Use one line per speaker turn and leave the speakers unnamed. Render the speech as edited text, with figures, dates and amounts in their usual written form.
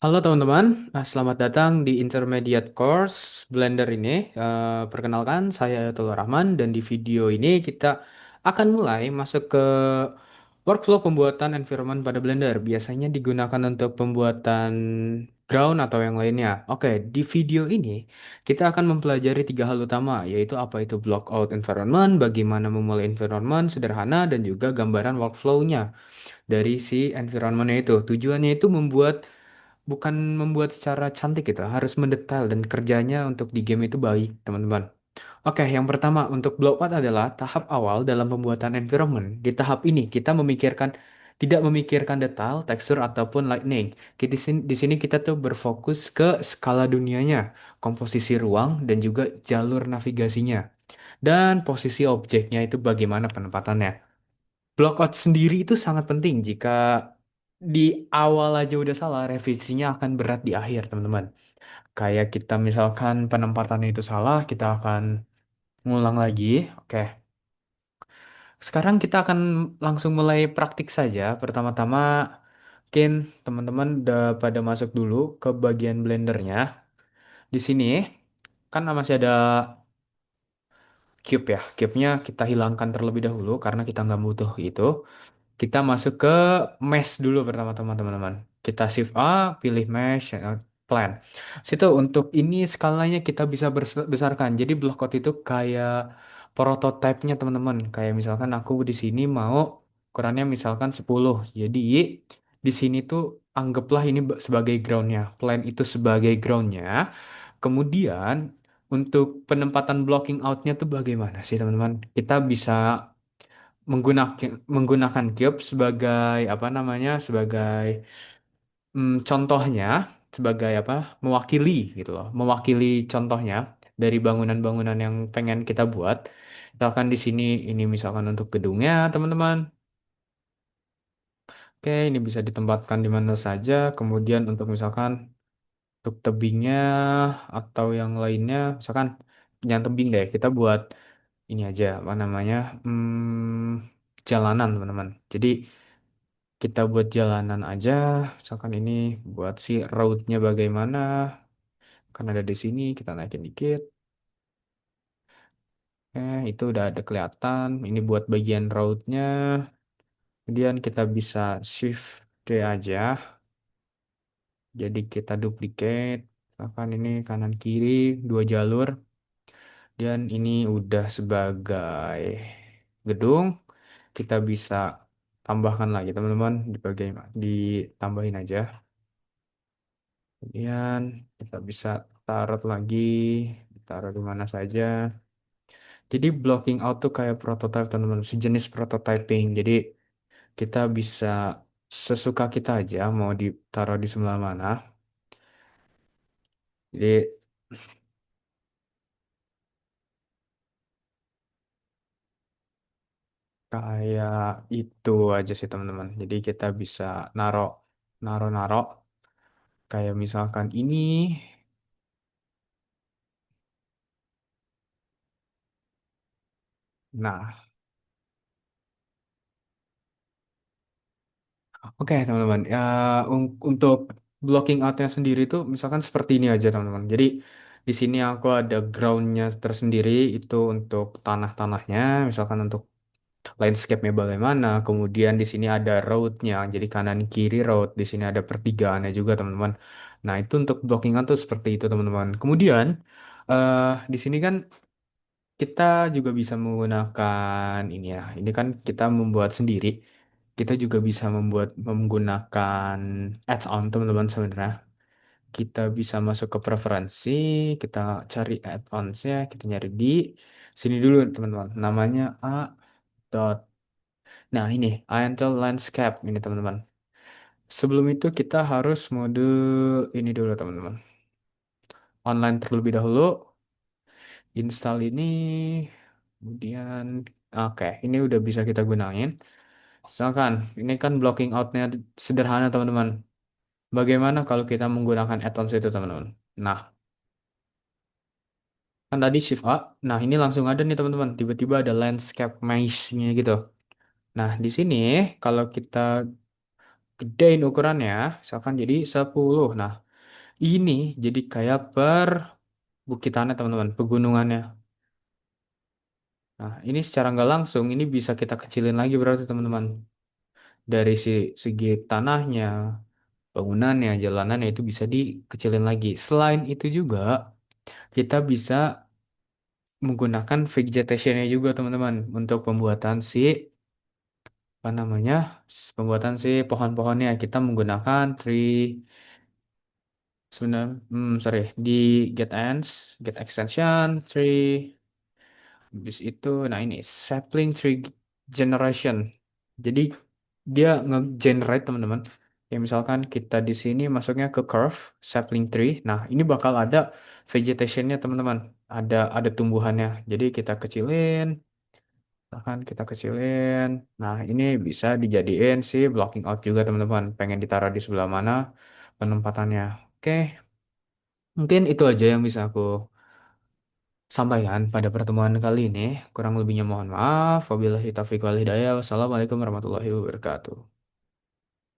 Halo teman-teman, selamat datang di Intermediate Course Blender ini. Perkenalkan, saya Ayatul Rahman dan di video ini kita akan mulai masuk ke workflow pembuatan environment pada Blender. Biasanya digunakan untuk pembuatan ground atau yang lainnya. Oke, di video ini kita akan mempelajari tiga hal utama, yaitu apa itu block out environment, bagaimana memulai environment sederhana, dan juga gambaran workflow-nya dari si environment itu. Tujuannya itu bukan membuat secara cantik gitu, harus mendetail dan kerjanya untuk di game itu baik, teman-teman. Oke, yang pertama untuk block out adalah tahap awal dalam pembuatan environment. Di tahap ini kita tidak memikirkan detail, tekstur ataupun lighting. Di sini kita tuh berfokus ke skala dunianya, komposisi ruang dan juga jalur navigasinya dan posisi objeknya itu bagaimana penempatannya. Blockout sendiri itu sangat penting jika di awal aja udah salah, revisinya akan berat di akhir, teman-teman. Kayak kita misalkan penempatannya itu salah, kita akan ngulang lagi. Oke, sekarang kita akan langsung mulai praktik saja. Pertama-tama, mungkin teman-teman udah pada masuk dulu ke bagian blendernya. Di sini kan masih ada cube ya. Cube-nya kita hilangkan terlebih dahulu karena kita nggak butuh itu. Kita masuk ke mesh dulu pertama-tama teman-teman. Kita shift A, pilih mesh, plan. Situ untuk ini skalanya kita bisa besarkan. Jadi block code itu kayak prototipenya teman-teman. Kayak misalkan aku di sini mau ukurannya misalkan 10. Jadi di sini tuh anggaplah ini sebagai groundnya. Plan itu sebagai groundnya. Kemudian untuk penempatan blocking outnya tuh bagaimana sih teman-teman? Kita bisa menggunakan cube sebagai apa namanya sebagai contohnya sebagai apa mewakili gitu loh, mewakili contohnya dari bangunan-bangunan yang pengen kita buat. Misalkan di sini ini misalkan untuk gedungnya teman-teman. Oke, ini bisa ditempatkan di mana saja. Kemudian untuk misalkan untuk tebingnya atau yang lainnya, misalkan yang tebing deh kita buat ini aja apa namanya jalanan teman-teman. Jadi kita buat jalanan aja, misalkan ini buat si roadnya bagaimana, kan ada di sini, kita naikin dikit. Itu udah ada kelihatan. Ini buat bagian roadnya. Kemudian kita bisa shift D aja, jadi kita duplicate. Misalkan ini kanan kiri, dua jalur. Dan ini udah sebagai gedung, kita bisa tambahkan lagi teman-teman, ditambahin aja. Kemudian kita bisa taruh lagi, taruh di mana saja. Jadi blocking out tuh kayak prototype teman-teman, sejenis prototyping. Jadi kita bisa sesuka kita aja mau ditaruh di sebelah mana. Jadi kayak itu aja sih teman-teman. Jadi kita bisa naruh, naruh kayak misalkan ini. Nah, oke teman-teman. Ya, untuk blocking outnya sendiri tuh misalkan seperti ini aja teman-teman. Jadi di sini aku ada groundnya tersendiri itu untuk tanah-tanahnya, misalkan untuk landscape-nya bagaimana. Kemudian di sini ada road-nya, jadi kanan kiri road. Di sini ada pertigaannya juga teman-teman. Nah itu untuk blocking out tuh seperti itu teman-teman. Kemudian eh di sini kan kita juga bisa menggunakan ini ya. Ini kan kita membuat sendiri. Kita juga bisa menggunakan add-on teman-teman sebenarnya. Kita bisa masuk ke preferensi, kita cari add-onsnya, kita nyari di sini dulu teman-teman. Namanya A. Dot. Nah ini Oriental Landscape ini teman-teman. Sebelum itu kita harus mode ini dulu teman-teman. Online terlebih dahulu, install ini, kemudian oke, ini udah bisa kita gunain. Misalkan ini kan blocking outnya sederhana teman-teman. Bagaimana kalau kita menggunakan add-ons itu teman-teman? Nah, kan tadi shift A. Nah, ini langsung ada nih teman-teman. Tiba-tiba ada landscape mesh-nya gitu. Nah, di sini kalau kita gedein ukurannya, misalkan jadi 10. Nah, ini jadi kayak per bukitannya teman-teman, pegunungannya. Nah, ini secara nggak langsung ini bisa kita kecilin lagi berarti teman-teman. Dari segi tanahnya, bangunannya, jalanannya itu bisa dikecilin lagi. Selain itu juga kita bisa menggunakan vegetationnya juga teman-teman untuk pembuatan apa namanya, pembuatan pohon-pohonnya. Kita menggunakan tree sebenarnya, sorry, di get ends, get extension tree. Habis itu, nah ini sapling tree generation. Jadi dia nge-generate teman-teman. Ya misalkan kita di sini masuknya ke curve sapling tree. Nah ini bakal ada vegetationnya teman-teman. Ada tumbuhannya. Jadi kita kecilin, bahkan kita kecilin. Nah ini bisa dijadiin blocking out juga teman-teman. Pengen ditaruh di sebelah mana penempatannya. Oke, mungkin itu aja yang bisa aku sampaikan pada pertemuan kali ini. Kurang lebihnya mohon maaf. Wabillahi taufiq wal hidayah. Wassalamualaikum warahmatullahi wabarakatuh.